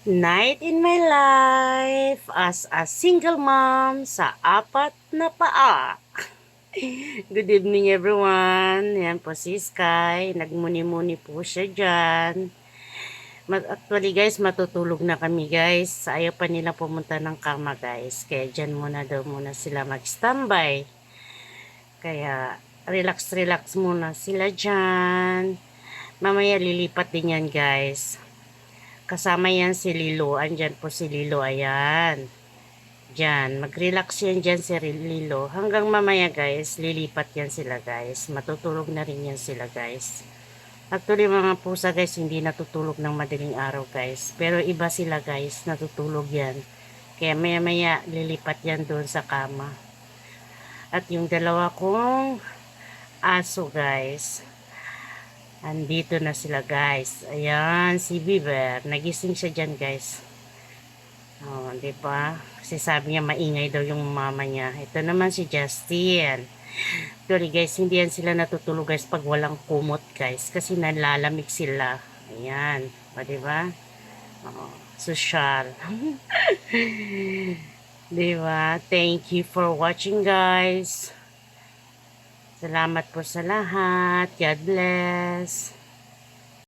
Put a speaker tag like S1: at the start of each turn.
S1: Night in my life as a single mom sa apat na paa. Good evening everyone. Yan po si Sky. Nagmuni-muni po siya dyan. Actually guys, matutulog na kami guys. Ayaw pa nila pumunta ng kama guys. Kaya dyan muna daw muna sila mag-standby. Kaya relax-relax muna sila dyan. Mamaya lilipat din yan guys. Kasama yan si Lilo. Andyan po si Lilo. Ayan. Diyan. Mag-relax yan dyan si Lilo. Hanggang mamaya guys. Lilipat yan sila guys. Matutulog na rin yan sila guys. Actually mga pusa guys. Hindi natutulog ng madaling araw guys. Pero iba sila guys. Natutulog yan. Kaya maya maya lilipat yan doon sa kama. At yung dalawa kong aso guys. Andito na sila guys. Ayan, si Beaver. Nagising siya dyan guys. Oh, di ba? Kasi sabi niya maingay daw yung mama niya. Ito naman si Justin. Sorry guys, hindi yan sila natutulog guys pag walang kumot guys. Kasi nalalamig sila. Ayan. O, di ba? Oh, social. Di ba? Thank you for watching guys. Salamat po sa lahat. God bless.